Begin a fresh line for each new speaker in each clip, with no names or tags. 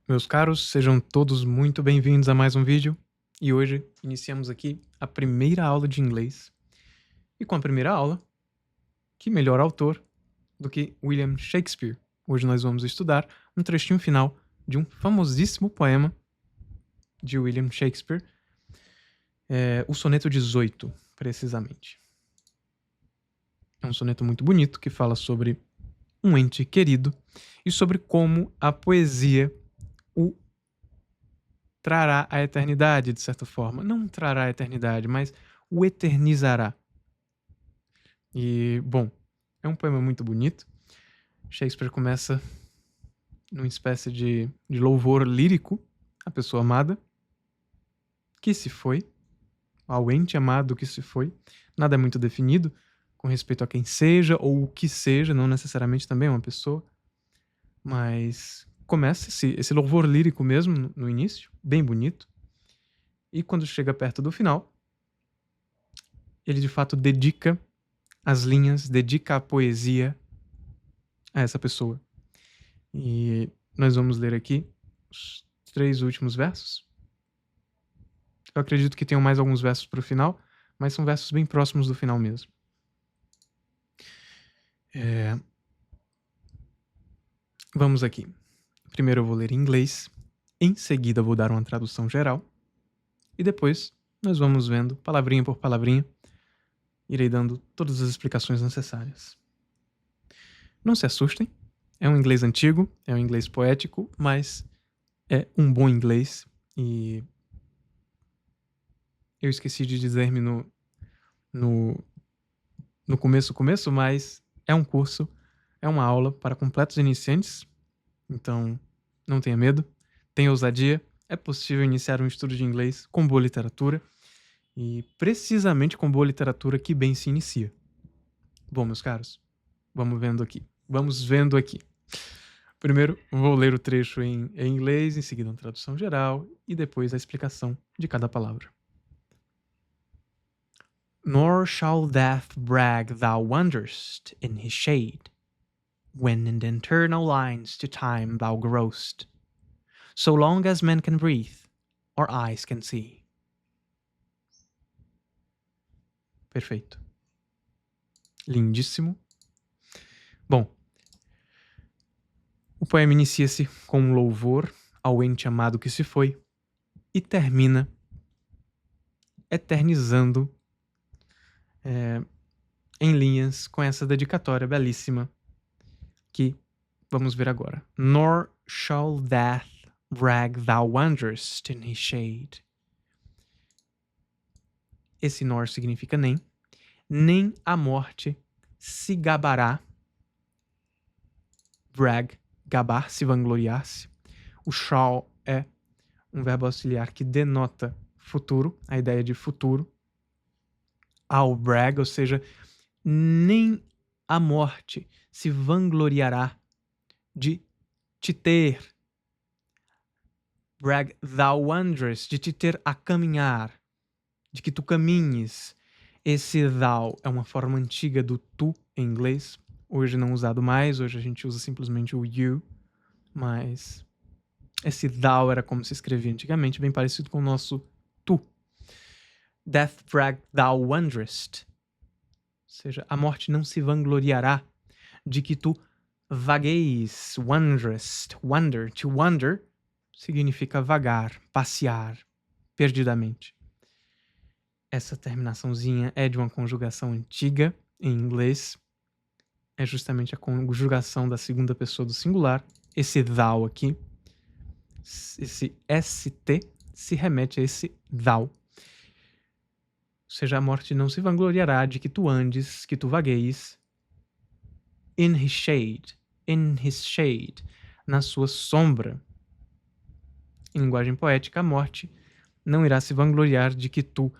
Meus caros, sejam todos muito bem-vindos a mais um vídeo. E hoje iniciamos aqui a primeira aula de inglês. E com a primeira aula, que melhor autor do que William Shakespeare? Hoje nós vamos estudar um trechinho final de um famosíssimo poema de William Shakespeare, o soneto 18, precisamente. É um soneto muito bonito que fala sobre um ente querido e sobre como a poesia o trará a eternidade, de certa forma. Não trará a eternidade, mas o eternizará. E, bom, é um poema muito bonito. Shakespeare começa numa espécie de louvor lírico à pessoa amada, que se foi, ao ente amado que se foi. Nada é muito definido com respeito a quem seja ou o que seja, não necessariamente também uma pessoa. Mas começa esse louvor lírico mesmo no início, bem bonito. E quando chega perto do final, ele de fato dedica as linhas, dedica a poesia a essa pessoa. E nós vamos ler aqui os 3 últimos versos. Eu acredito que tenham mais alguns versos para o final, mas são versos bem próximos do final mesmo. Vamos aqui. Primeiro eu vou ler em inglês, em seguida eu vou dar uma tradução geral, e depois nós vamos vendo, palavrinha por palavrinha, irei dando todas as explicações necessárias. Não se assustem, é um inglês antigo, é um inglês poético, mas é um bom inglês, e eu esqueci de dizer-me no começo, mas é um curso, é uma aula para completos iniciantes, então não tenha medo, tenha ousadia, é possível iniciar um estudo de inglês com boa literatura, e precisamente com boa literatura que bem se inicia. Bom, meus caros, vamos vendo aqui. Primeiro, vou ler o trecho em inglês, em seguida uma tradução geral, e depois a explicação de cada palavra. Nor shall death brag thou wander'st in his shade, when in the internal lines to time thou grow'st, so long as men can breathe, or eyes can see. Perfeito. Lindíssimo. Bom, o poema inicia-se com um louvor ao ente amado que se foi e termina eternizando em linhas com essa dedicatória belíssima que vamos ver agora. Nor shall death brag thou wanderest in his shade. Esse nor significa nem a morte se gabará. Brag, gabar, se vangloriar-se. O shall é um verbo auxiliar que denota futuro, a ideia de futuro. Ao brag, ou seja, nem a morte se vangloriará de te ter. Brag thou wanderest, de te ter a caminhar, de que tu caminhes. Esse thou é uma forma antiga do tu em inglês, hoje não usado mais, hoje a gente usa simplesmente o you, mas esse thou era como se escrevia antigamente, bem parecido com o nosso tu. Death brag thou wanderest, ou seja, a morte não se vangloriará de que tu vagueis, wanderest, wander, to wander significa vagar, passear, perdidamente. Essa terminaçãozinha é de uma conjugação antiga em inglês, é justamente a conjugação da segunda pessoa do singular, esse thou aqui, esse st se remete a esse thou. Ou seja, a morte não se vangloriará de que tu andes, que tu vagueis, in his shade, na sua sombra. Em linguagem poética, a morte não irá se vangloriar de que tu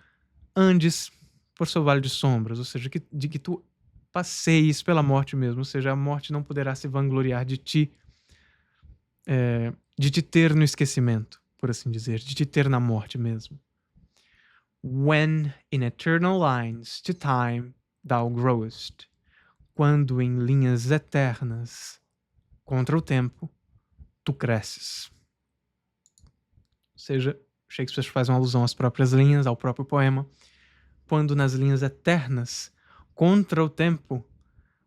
andes por seu vale de sombras, ou seja, de que tu passeis pela morte mesmo, ou seja, a morte não poderá se vangloriar de te ter no esquecimento, por assim dizer, de te ter na morte mesmo. When in eternal lines to time thou growest, quando em linhas eternas contra o tempo tu cresces. seja, Shakespeare faz uma alusão às próprias linhas, ao próprio poema, quando nas linhas eternas, contra o tempo,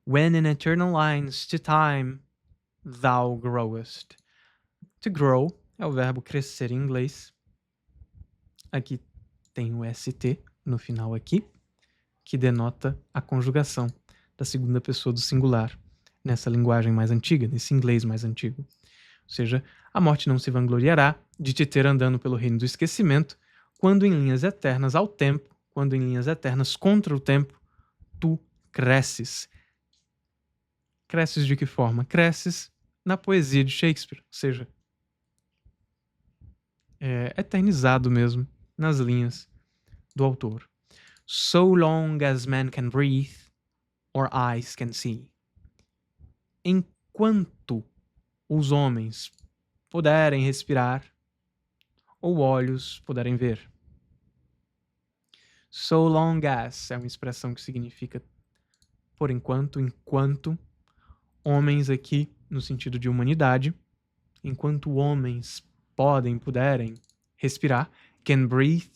when in eternal lines to time, thou growest. To grow é o verbo crescer em inglês. Aqui tem o ST no final aqui, que denota a conjugação da segunda pessoa do singular nessa linguagem mais antiga, nesse inglês mais antigo. Ou seja, a morte não se vangloriará de te ter andando pelo reino do esquecimento, quando em linhas eternas ao tempo, quando em linhas eternas contra o tempo, tu cresces. Cresces de que forma? Cresces na poesia de Shakespeare, ou seja, eternizado mesmo nas linhas do autor. So long as man can breathe, or eyes can see. Enquanto os homens puderem respirar, ou olhos puderem ver. So long as é uma expressão que significa por enquanto, homens aqui no sentido de humanidade, enquanto homens puderem respirar, can breathe,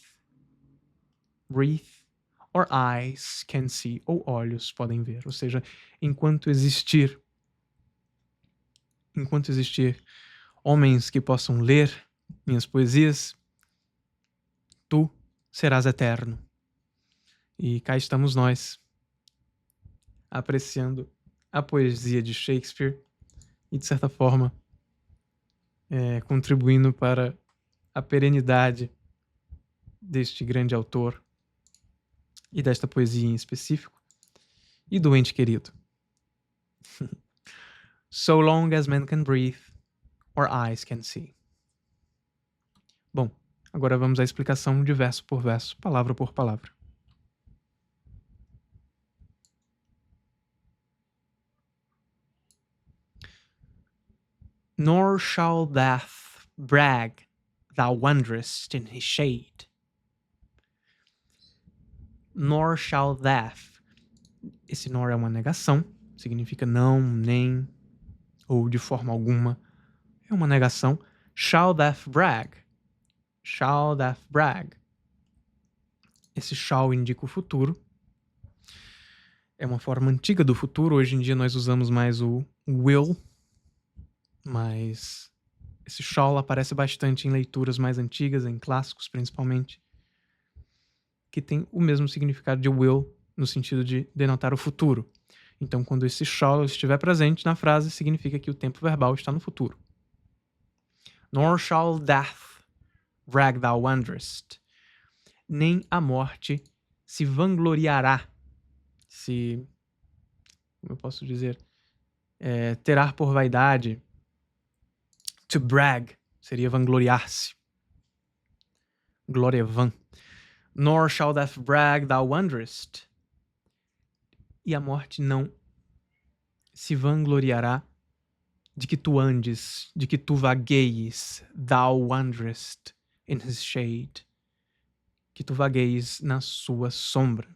or eyes can see, ou olhos podem ver. Ou seja, enquanto existir homens que possam ler minhas poesias, tu serás eterno. E cá estamos nós, apreciando a poesia de Shakespeare e, de certa forma, contribuindo para a perenidade deste grande autor e desta poesia em específico e do ente querido. So long as man can breathe, or eyes can see. Bom, agora vamos à explicação de verso por verso, palavra por palavra. Nor shall death brag, thou wanderest in his shade. Nor shall death. Esse nor é uma negação, significa não, nem, ou de forma alguma. É uma negação. Shall death brag. Shall death brag. Esse shall indica o futuro. É uma forma antiga do futuro. Hoje em dia nós usamos mais o will, mas esse shall aparece bastante em leituras mais antigas, em clássicos principalmente, que tem o mesmo significado de will, no sentido de denotar o futuro. Então, quando esse shall estiver presente na frase, significa que o tempo verbal está no futuro. Nor shall death brag thou wanderest. Nem a morte se vangloriará, como eu posso dizer, terá por vaidade. To brag seria vangloriar-se. Glória vã. Nor shall death brag thou wanderest. E a morte não se vangloriará de que tu andes, de que tu vagueies, thou wanderest in his shade. Que tu vagueies na sua sombra.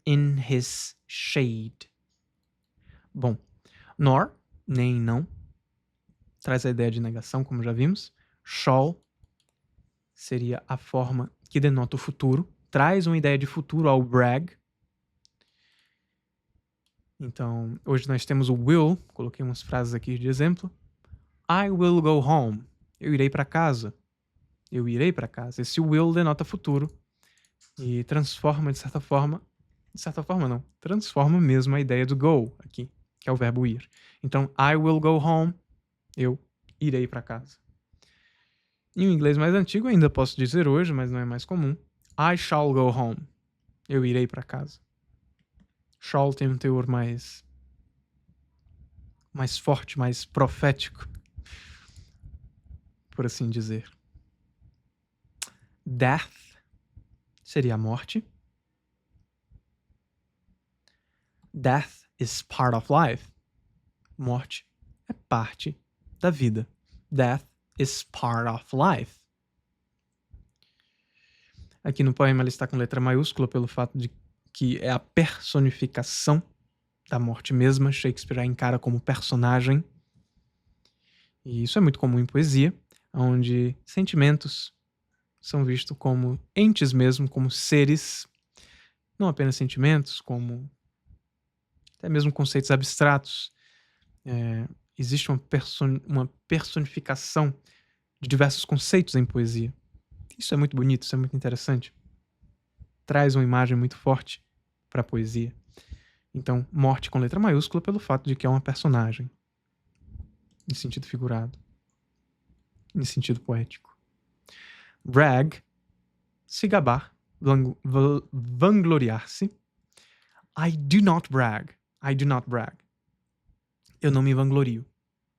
In his shade. Bom, nor, nem não, traz a ideia de negação, como já vimos. Shall seria a forma que denota o futuro, traz uma ideia de futuro ao brag. Então, hoje nós temos o will, coloquei umas frases aqui de exemplo. I will go home. Eu irei para casa. Eu irei para casa. Esse will denota futuro e transforma, de certa forma não, transforma mesmo a ideia do go aqui, que é o verbo ir. Então, I will go home. Eu irei para casa. Em um inglês mais antigo, ainda posso dizer hoje, mas não é mais comum. I shall go home. Eu irei para casa. Shall tem um teor mais forte, mais profético, por assim dizer. Death seria a morte. Death is part of life. Morte é parte da vida. Death is part of life. Aqui no poema ela está com letra maiúscula pelo fato de que é a personificação da morte mesma. Shakespeare a encara como personagem. E isso é muito comum em poesia. onde sentimentos são vistos como entes mesmo, como seres, não apenas sentimentos, como até mesmo conceitos abstratos. Existe uma personificação de diversos conceitos em poesia. Isso é muito bonito, isso é muito interessante. Traz uma imagem muito forte para a poesia. Então, morte com letra maiúscula pelo fato de que é uma personagem, em sentido figurado, em sentido poético. Brag, se gabar, vangloriar-se. I do not brag. I do not brag. Eu não me vanglorio.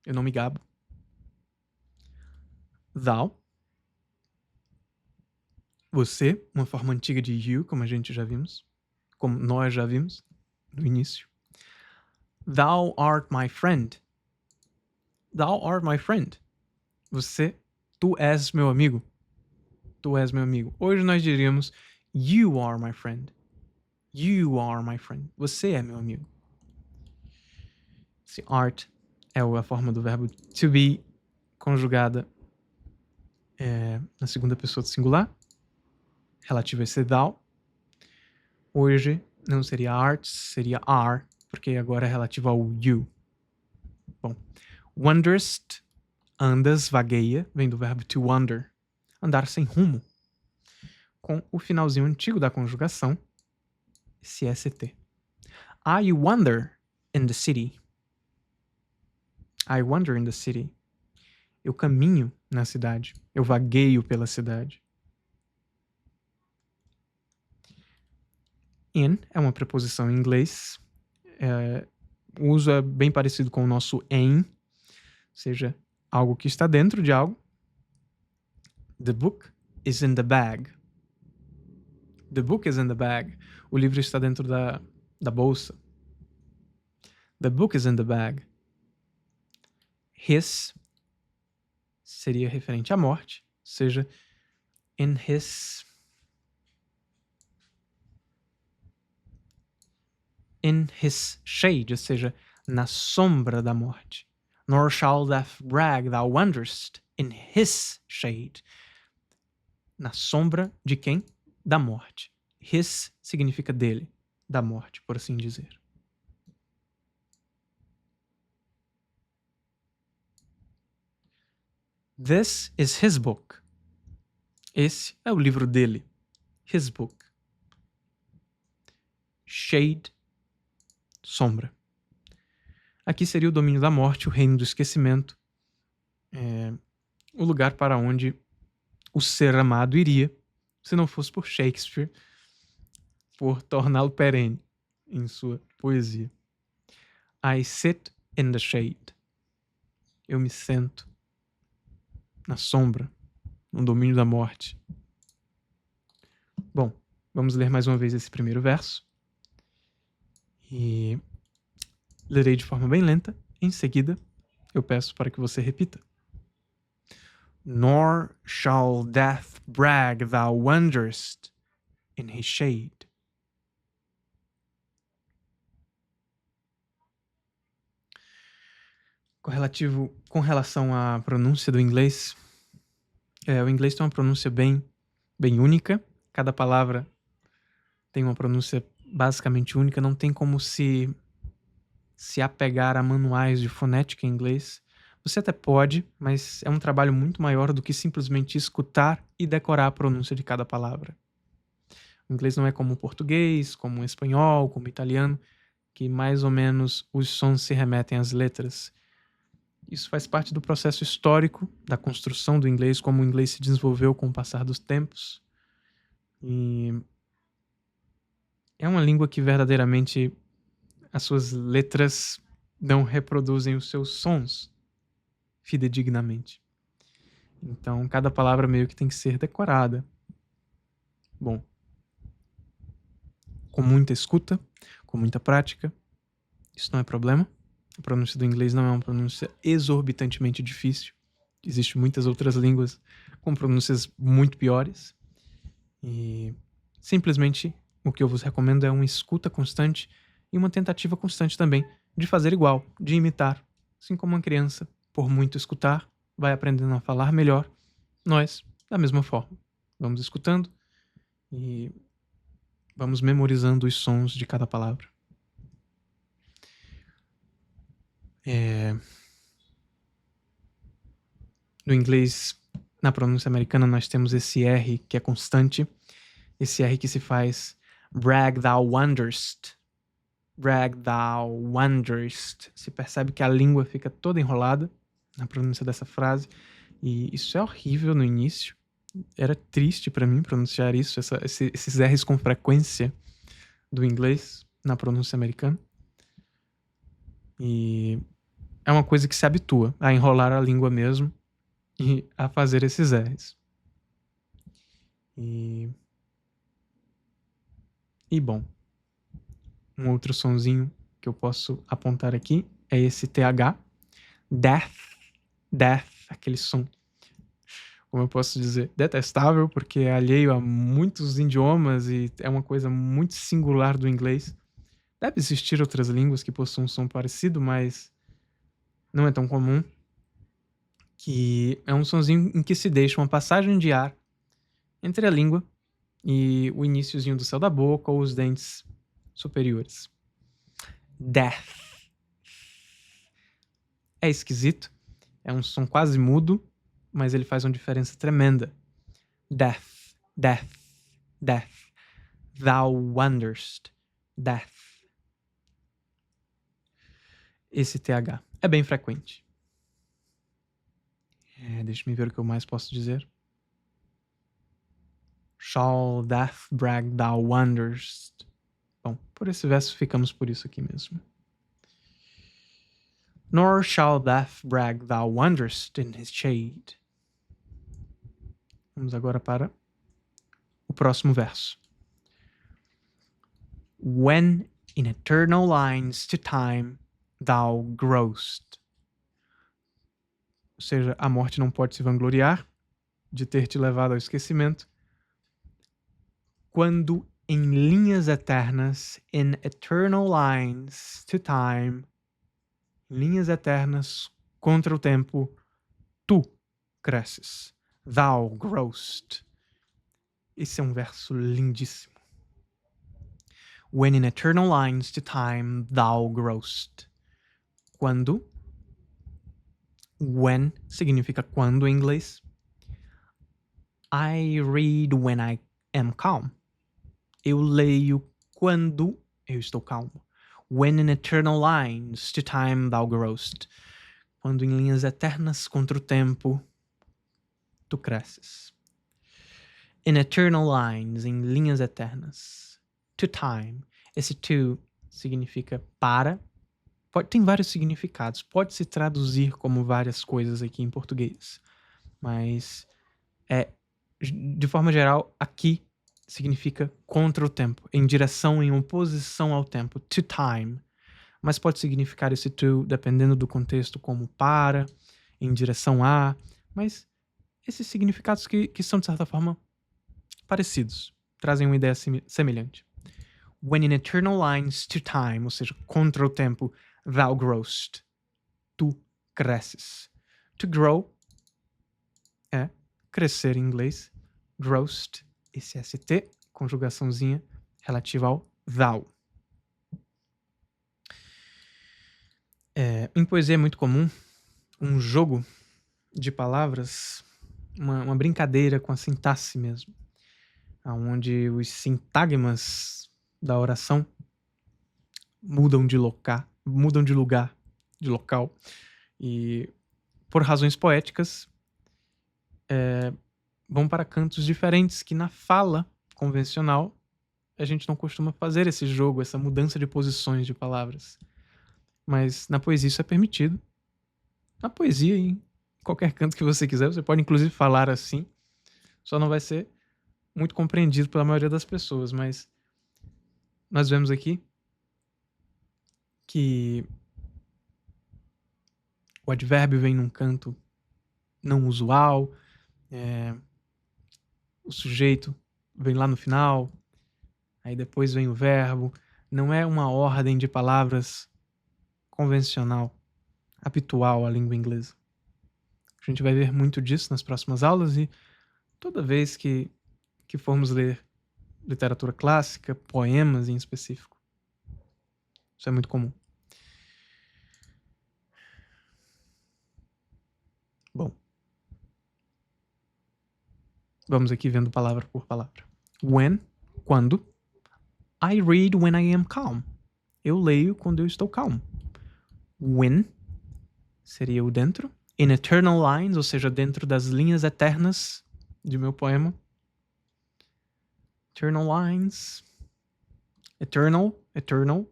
Eu não me gabo. Thou, você, uma forma antiga de you, como nós já vimos no início. Thou art my friend. Thou art my friend. Tu és meu amigo. Tu és meu amigo. Hoje nós diríamos you are my friend. You are my friend. Você é meu amigo. Esse art é a forma do verbo to be conjugada na segunda pessoa do singular, relativa a esse thou. Hoje não seria arts, seria are, porque agora é relativo ao you. Bom, wanderest, andas, vagueia, vem do verbo to wander, andar sem rumo, com o finalzinho antigo da conjugação, esse ST. I wander in the city. I wander in the city. Eu caminho na cidade. Eu vagueio pela cidade. In é uma preposição em inglês. O uso é bem parecido com o nosso em, ou seja, algo que está dentro de algo. The book is in the bag. The book is in the bag. O livro está dentro da bolsa. The book is in the bag. His seria referente à morte, ou seja, in his shade, ou seja, na sombra da morte. Nor shall death brag, thou wanderest in his shade. Na sombra de quem? Da morte. His significa dele, da morte, por assim dizer. This is his book. Esse é o livro dele. His book. Shade, sombra. Aqui seria o domínio da morte, o reino do esquecimento, o lugar para onde o ser amado iria, se não fosse por Shakespeare, por torná-lo perene em sua poesia. I sit in the shade. Eu me sento na sombra, no domínio da morte. Bom, vamos ler mais uma vez esse primeiro verso. E lerei de forma bem lenta. Em seguida, eu peço para que você repita. Nor shall death brag, thou wanderest in his shade. Com relação à pronúncia do inglês, o inglês tem uma pronúncia bem única. Cada palavra tem uma pronúncia basicamente única. Não tem como se apegar a manuais de fonética em inglês. Você até pode, mas é um trabalho muito maior do que simplesmente escutar e decorar a pronúncia de cada palavra. O inglês não é como o português, como o espanhol, como o italiano, que mais ou menos os sons se remetem às letras. Isso faz parte do processo histórico da construção do inglês, como o inglês se desenvolveu com o passar dos tempos. E é uma língua que verdadeiramente as suas letras não reproduzem os seus sons fidedignamente. Então, cada palavra meio que tem que ser decorada. Bom, com muita escuta, com muita prática, isso não é problema. A pronúncia do inglês não é uma pronúncia exorbitantemente difícil. Existem muitas outras línguas com pronúncias muito piores. E simplesmente o que eu vos recomendo é uma escuta constante e uma tentativa constante também de fazer igual, de imitar. Assim como uma criança, por muito escutar, vai aprendendo a falar melhor. Nós, da mesma forma. Vamos escutando e vamos memorizando os sons de cada palavra. No inglês, na pronúncia americana, nós temos esse R que é constante. Esse R que se faz brag thou wonderst. Brag thou wonderst. Se percebe que a língua fica toda enrolada na pronúncia dessa frase. E isso é horrível no início. Era triste para mim pronunciar isso, esses R's com frequência do inglês na pronúncia americana. E é uma coisa que se habitua a enrolar a língua mesmo e a fazer esses R's. E bom, um outro sonzinho que eu posso apontar aqui é esse TH. Death, aquele som, como eu posso dizer, detestável, porque é alheio a muitos idiomas e é uma coisa muito singular do inglês. Deve existir outras línguas que possuam um som parecido, mas não é tão comum. Que é um sonzinho em que se deixa uma passagem de ar entre a língua e o iniciozinho do céu da boca ou os dentes superiores. Death. É esquisito. É um som quase mudo, mas ele faz uma diferença tremenda. Death. Thou wonderst. Death. Esse TH é bem frequente. Deixa-me ver o que eu mais posso dizer. Shall death brag thou wonderst. Bom, por esse verso ficamos por isso aqui mesmo. Nor shall death brag thou wonderst in his shade. Vamos agora para o próximo verso. When in eternal lines to time thou growest. Ou seja, a morte não pode se vangloriar de ter te levado ao esquecimento. Quando em linhas eternas, in eternal lines to time, linhas eternas contra o tempo, tu cresces. Thou growest. Esse é um verso lindíssimo. When in eternal lines to time, thou growest. Quando. When significa quando em inglês. I read when I am calm. Eu leio quando eu estou calmo. When in eternal lines to time thou growest. Quando em linhas eternas contra o tempo, tu cresces. In eternal lines, em linhas eternas. To time. Esse to significa para. Tem vários significados. Pode se traduzir como várias coisas aqui em português. Mas, de forma geral, aqui significa contra o tempo. Em direção, em oposição ao tempo. To time. Mas pode significar esse to, dependendo do contexto, como para, em direção a. Mas esses significados que são, de certa forma, parecidos. Trazem uma ideia semelhante. When in eternal lines to time, ou seja, contra o tempo, thou growest. Tu cresces. To grow é crescer em inglês. Growest, esse ST, conjugaçãozinha relativa ao thou. Em poesia é muito comum um jogo de palavras, uma brincadeira com a sintaxe mesmo, onde os sintagmas da oração mudam de lugar, de local, e por razões poéticas vão para cantos diferentes que na fala convencional a gente não costuma fazer esse jogo, essa mudança de posições de palavras. Mas na poesia isso é permitido. Na poesia, em qualquer canto que você quiser, você pode inclusive falar assim. Só não vai ser muito compreendido pela maioria das pessoas, mas nós vemos aqui que o advérbio vem num canto não usual, o sujeito vem lá no final, aí depois vem o verbo. Não é uma ordem de palavras convencional, habitual à língua inglesa. A gente vai ver muito disso nas próximas aulas e toda vez que formos ler literatura clássica, poemas em específico. Isso é muito comum. Bom, vamos aqui vendo palavra por palavra. When, quando. I read when I am calm. Eu leio quando eu estou calmo. When seria o dentro. In eternal lines, ou seja, dentro das linhas eternas de meu poema. Eternal lines. Eternal, eternal.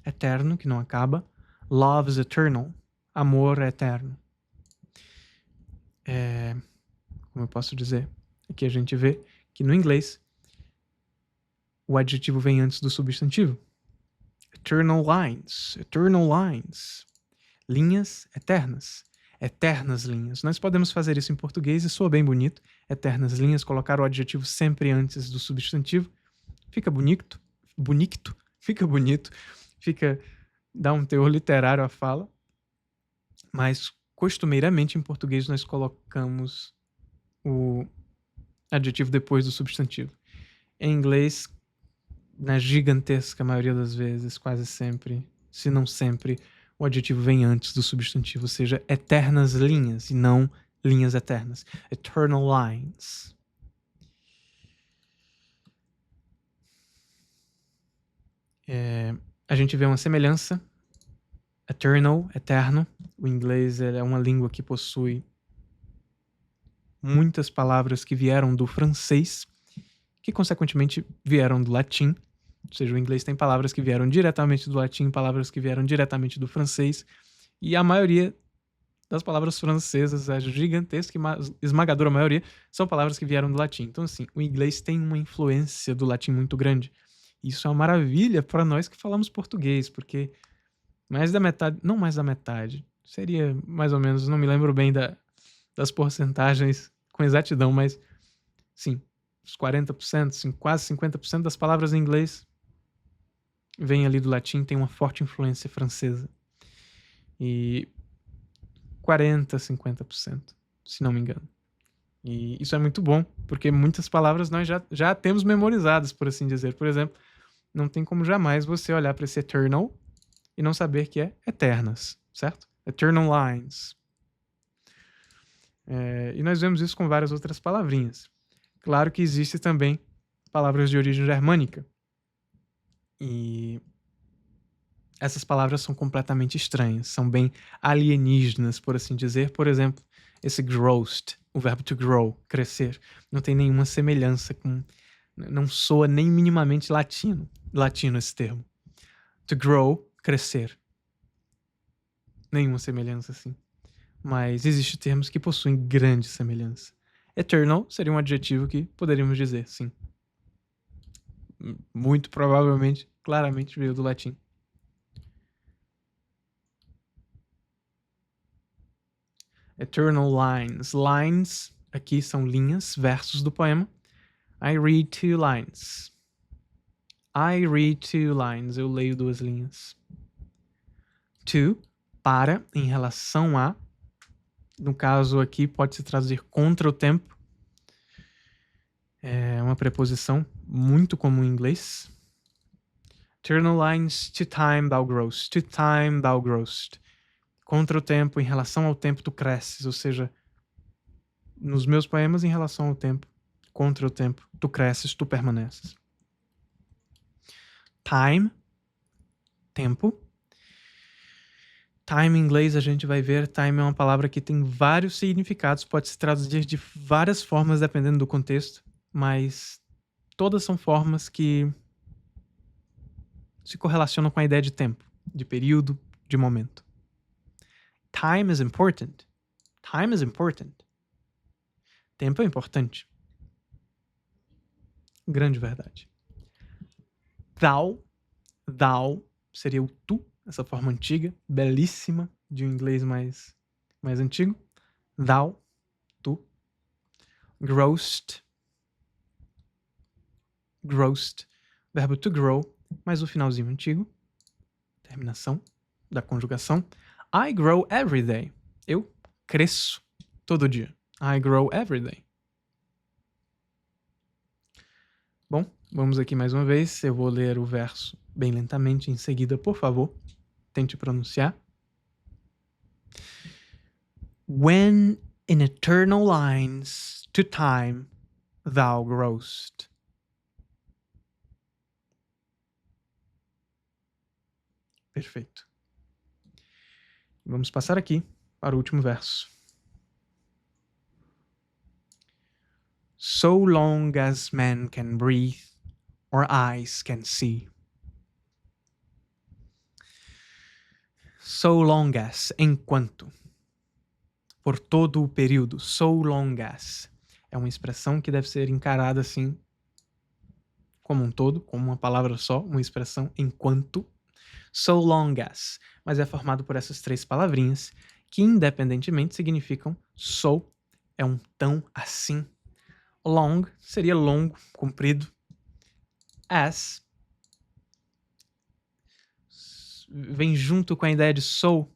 Eterno, que não acaba. Love is eternal. Amor é eterno. Como eu posso dizer? Aqui a gente vê que no inglês o adjetivo vem antes do substantivo. Eternal lines. Eternal lines. Linhas eternas. Eternas linhas. Nós podemos fazer isso em português e soa bem bonito. Eternas linhas, colocar o adjetivo sempre antes do substantivo. Fica bonito. Fica bonito. Dá um teor literário à fala. Mas, costumeiramente, em português, nós colocamos o adjetivo depois do substantivo. Em inglês, na gigantesca maioria das vezes, quase sempre, se não sempre, o adjetivo vem antes do substantivo, ou seja, eternas linhas e não linhas eternas. Eternal lines. A gente vê uma semelhança. Eternal, eterno. O inglês é uma língua que possui muitas palavras que vieram do francês, que consequentemente vieram do latim. Ou seja, o inglês tem palavras que vieram diretamente do latim, palavras que vieram diretamente do francês. E a maioria das palavras francesas, a gigantesca e esmagadora maioria, são palavras que vieram do latim. Então, assim, o inglês tem uma influência do latim muito grande. Isso é uma maravilha para nós que falamos português, porque mais da metade, não mais da metade, seria mais ou menos, não me lembro bem das porcentagens com exatidão, mas sim, uns 40%, quase 50% das palavras em inglês vem ali do latim, tem uma forte influência francesa. E 40%, 50%, se não me engano. E isso é muito bom, porque muitas palavras nós já temos memorizadas, por assim dizer. Por exemplo, não tem como jamais você olhar para esse eternal e não saber que é eternas, certo? Eternal lines. E nós vemos isso com várias outras palavrinhas. Claro que existe também palavras de origem germânica. E essas palavras são completamente estranhas, são bem alienígenas, por assim dizer. Por exemplo, esse growth, o verbo to grow, crescer, não tem nenhuma semelhança com... Não soa nem minimamente latino esse termo. To grow, crescer. Nenhuma semelhança assim. Mas existem termos que possuem grande semelhança. Eternal seria um adjetivo que poderíamos dizer, sim. Muito provavelmente, claramente veio do latim. Eternal lines. Lines, aqui são linhas, versos do poema. I read 2 lines. I read 2 lines. Eu leio 2 linhas. To, para, em relação a. No caso aqui, pode se traduzir contra o tempo. É uma preposição muito comum em inglês. Eternal lines, to time thou growest. To time thou growest. Contra o tempo, em relação ao tempo, tu cresces. Ou seja, nos meus poemas, em relação ao tempo, contra o tempo, tu cresces, tu permaneces. Time, tempo. Time em inglês, a gente vai ver, time é uma palavra que tem vários significados, pode se traduzir de várias formas dependendo do contexto, mas todas são formas que se correlacionam com a ideia de tempo, de período, de momento. Time is important. Time is important. Tempo é importante. Grande verdade. Thou seria o tu, essa forma antiga, belíssima, de um inglês mais antigo. Thou, tu. Growest, verbo to grow, mais o finalzinho antigo, terminação da conjugação. I grow every day. Eu cresço todo dia. I grow every day. Bom, vamos aqui mais uma vez. Eu vou ler o verso bem lentamente em seguida, por favor. Tente pronunciar. When in eternal lines to time thou growest. Perfeito. Vamos passar aqui para o último verso. So long as man can breathe, or eyes can see. So long as, enquanto. Por todo o período. So long as. É uma expressão que deve ser encarada assim, como um todo, como uma palavra só, uma expressão enquanto. So long as. Mas é formado por essas três palavrinhas que, independentemente, significam so, é um tão assim. Long seria longo, comprido. As vem junto com a ideia de so.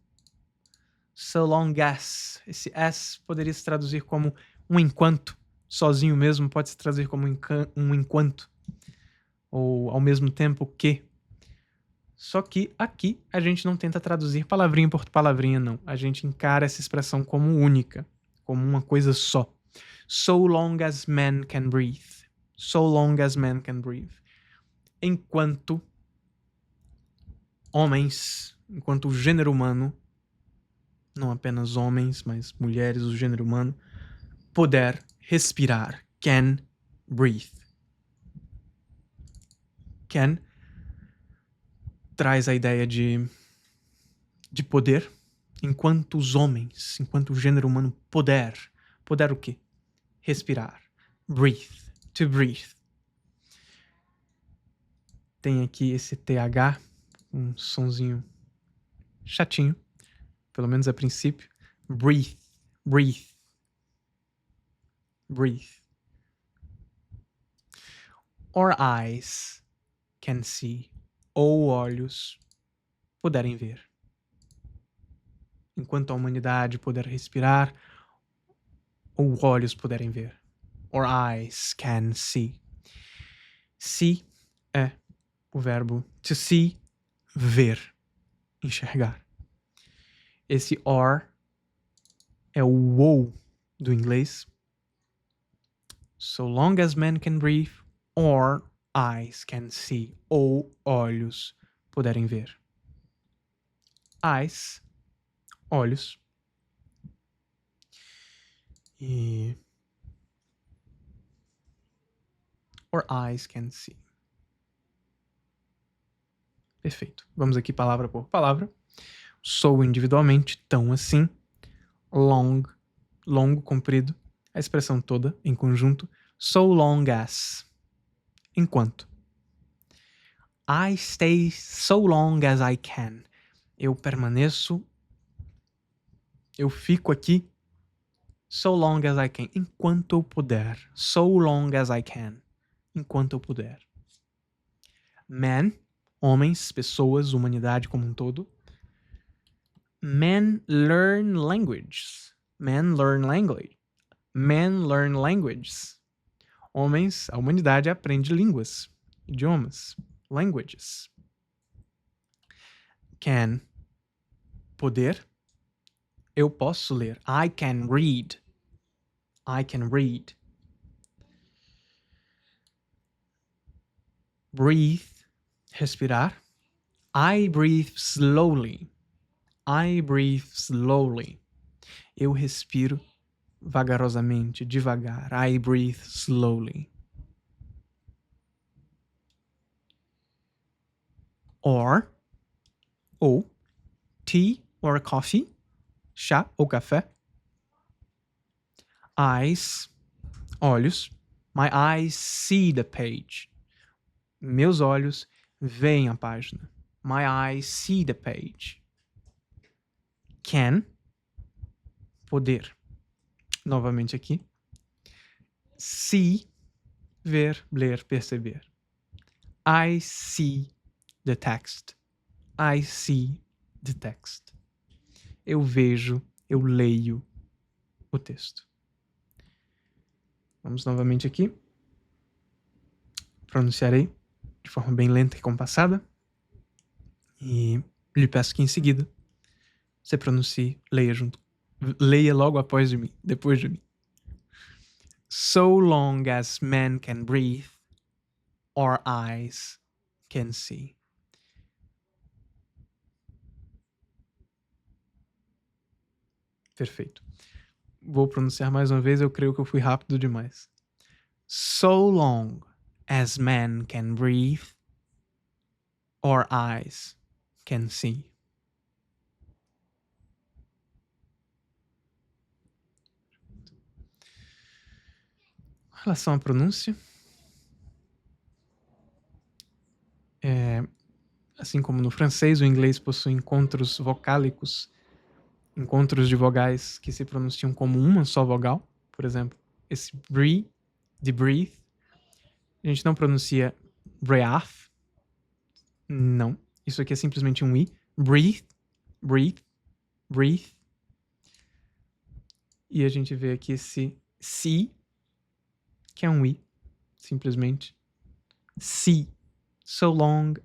So long as. Esse as poderia se traduzir como um enquanto. Sozinho mesmo pode se traduzir como um enquanto. Ou ao mesmo tempo que. Só que aqui a gente não tenta traduzir palavrinha por palavrinha, não. A gente encara essa expressão como única, como uma coisa só. So long as man can breathe. So long as man can breathe. Enquanto homens, enquanto o gênero humano, não apenas homens, mas mulheres, o gênero humano, puder respirar. Can breathe. Can traz a ideia de poder, enquanto os homens, enquanto o gênero humano puder. Puder o quê? Respirar. Breathe. To breathe. Tem aqui esse TH, um sonzinho chatinho, pelo menos a princípio. Breathe. Breathe. Breathe. Or eyes can see. Ou olhos puderem ver. Enquanto a humanidade puder respirar, ou olhos puderem ver. Or eyes can see. See é o verbo to see, ver, enxergar. Esse or é o ou do inglês. So long as man can breathe, or eyes can see. Ou olhos puderem ver. Eyes, olhos. E or eyes can see. Perfeito. Vamos aqui palavra por palavra. Sou individualmente, tão assim. Long, longo, comprido. A expressão toda, em conjunto. So long as. Enquanto. I stay so long as I can. Eu permaneço. Eu fico aqui. So long as I can. Enquanto eu puder. So long as I can. Enquanto eu puder. Man, homens, pessoas, humanidade como um todo. Men learn languages. Men learn language. Men learn languages. Homens, a humanidade aprende línguas, idiomas, languages. Can, poder. Eu posso ler. I can read. I can read. Breathe, respirar. I breathe slowly. I breathe slowly. Eu respiro vagarosamente, devagar. I breathe slowly. Or, ou, tea or coffee, chá ou café. Eyes, olhos. My eyes see the page. Meus olhos veem a página. My eyes see the page. Can, poder. Novamente aqui. See, ver, ler, perceber. I see the text. I see the text. Eu vejo, eu leio o texto. Vamos novamente aqui. Pronunciarei de forma bem lenta e compassada. E lhe peço que em seguida você pronuncie, leia logo após de mim, depois de mim. So long as man can breathe, or eyes can see. Perfeito. Vou pronunciar mais uma vez, eu creio que eu fui rápido demais. So long as man can breathe, or eyes can see. Em relação à pronúncia, assim como no francês, o inglês possui encontros vocálicos, encontros de vogais que se pronunciam como uma só vogal. Por exemplo, esse bre, de breathe, a gente não pronuncia breath. Não. Isso aqui é simplesmente um i. Breathe, breathe, breathe. E a gente vê aqui esse si, que é um i. Simplesmente see. So long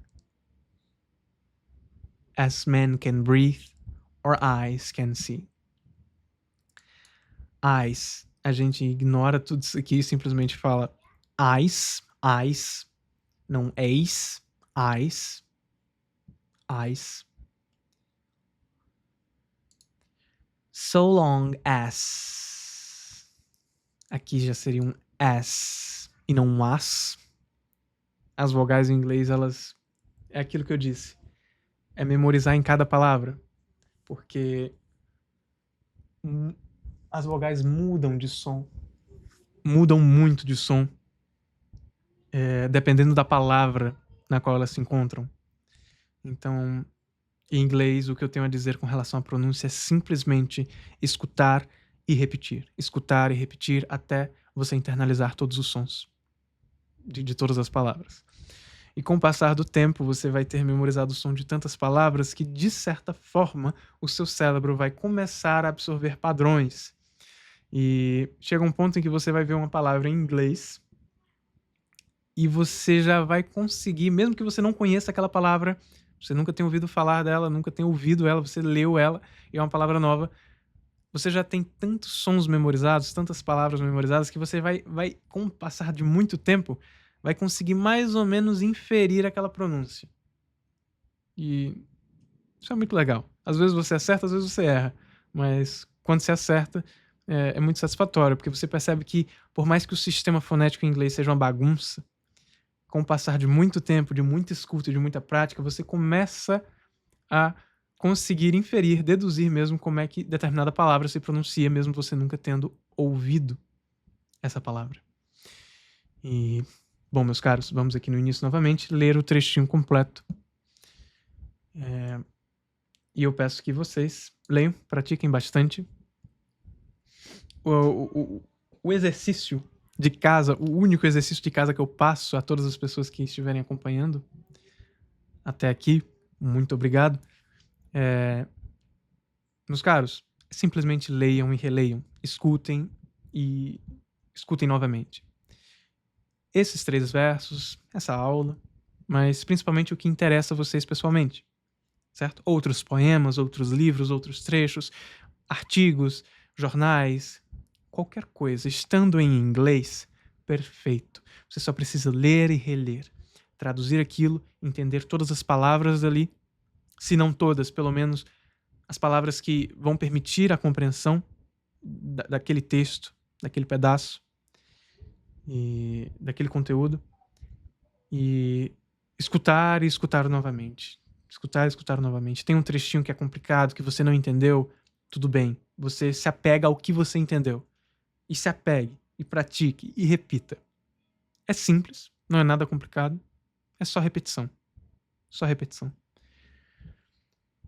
as man can breathe, or eyes can see. Eyes. A gente ignora tudo isso aqui e simplesmente fala eyes, eyes, não eis, eyes, eyes. So long as. Aqui já seria um as e não um as. As vogais em inglês, elas... É aquilo que eu disse. É memorizar em cada palavra. Porque as vogais mudam de som. Mudam muito de som. Dependendo da palavra na qual elas se encontram. Então, em inglês, o que eu tenho a dizer com relação à pronúncia é simplesmente escutar e repetir. Escutar e repetir até você internalizar todos os sons de todas as palavras. E com o passar do tempo, você vai ter memorizado o som de tantas palavras que, de certa forma, o seu cérebro vai começar a absorver padrões. E chega um ponto em que você vai ver uma palavra em inglês e você já vai conseguir, mesmo que você não conheça aquela palavra, você nunca tenha ouvido falar dela, nunca tenha ouvido ela, você leu ela e é uma palavra nova, você já tem tantos sons memorizados, tantas palavras memorizadas, que você vai com o passar de muito tempo, vai conseguir mais ou menos inferir aquela pronúncia. E isso é muito legal. Às vezes você acerta, às vezes você erra, mas quando você acerta, é muito satisfatório, porque você percebe que, por mais que o sistema fonético em inglês seja uma bagunça, com o passar de muito tempo, de muita escuta, de muita prática, você começa a conseguir inferir, deduzir mesmo como é que determinada palavra se pronuncia, mesmo você nunca tendo ouvido essa palavra. E, bom, meus caros, vamos aqui no início novamente ler o trechinho completo. E eu peço que vocês leiam, pratiquem bastante. O exercício de casa, o único exercício de casa que eu passo a todas as pessoas que estiverem acompanhando até aqui, muito obrigado. Meus caros, simplesmente leiam e releiam, escutem e escutem novamente. Esses 3 versos, essa aula, mas principalmente o que interessa a vocês pessoalmente, certo? Outros poemas, outros livros, outros trechos, artigos, jornais, qualquer coisa, estando em inglês, perfeito. Você só precisa ler e reler, traduzir aquilo, entender todas as palavras ali, se não todas, pelo menos as palavras que vão permitir a compreensão daquele texto, daquele pedaço, e daquele conteúdo, e escutar e escutar novamente. Escutar e escutar novamente. Tem um trechinho que é complicado, que você não entendeu, tudo bem. Você se apega ao que você entendeu. E se apegue, e pratique, e repita. É simples, não é nada complicado, é só repetição. Só repetição.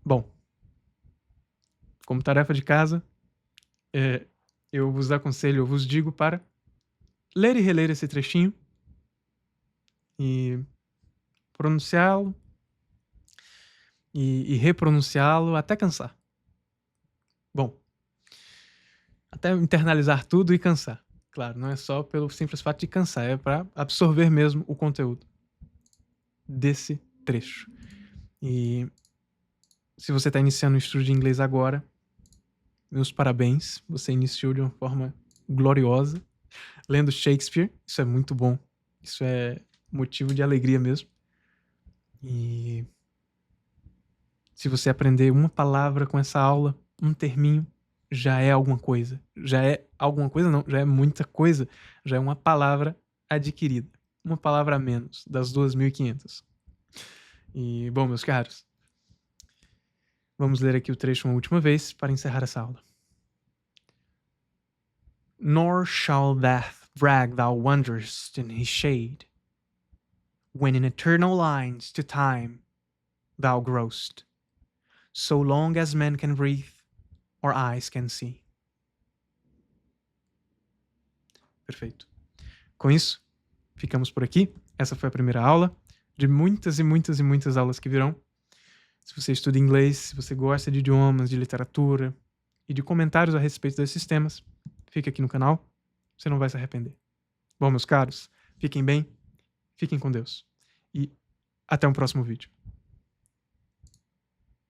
Bom, como tarefa de casa, eu vos aconselho, eu vos digo para ler e reler esse trechinho e pronunciá-lo e repronunciá-lo até cansar. Bom, até internalizar tudo e cansar. Claro, não é só pelo simples fato de cansar, é para absorver mesmo o conteúdo desse trecho. E se você está iniciando o estudo de inglês agora, meus parabéns, você iniciou de uma forma gloriosa, lendo Shakespeare, isso é muito bom, isso é motivo de alegria mesmo. E se você aprender uma palavra com essa aula, um terminho, já é alguma coisa. Já é alguma coisa não, já é muita coisa, já é uma palavra adquirida. Uma palavra a menos das 2.500. E, bom, meus caros, vamos ler aqui o trecho uma última vez para encerrar essa aula. Nor shall death drag thou wanderest in his shade, when in eternal lines to time thou growest, so long as men can breathe or eyes can see. Perfeito. Com isso, ficamos por aqui. Essa foi a primeira aula de muitas e muitas e muitas aulas que virão. Se você estuda inglês, se você gosta de idiomas, de literatura e de comentários a respeito desses temas, fique aqui no canal. Você não vai se arrepender. Bom, meus caros, fiquem bem, fiquem com Deus. E até um próximo vídeo.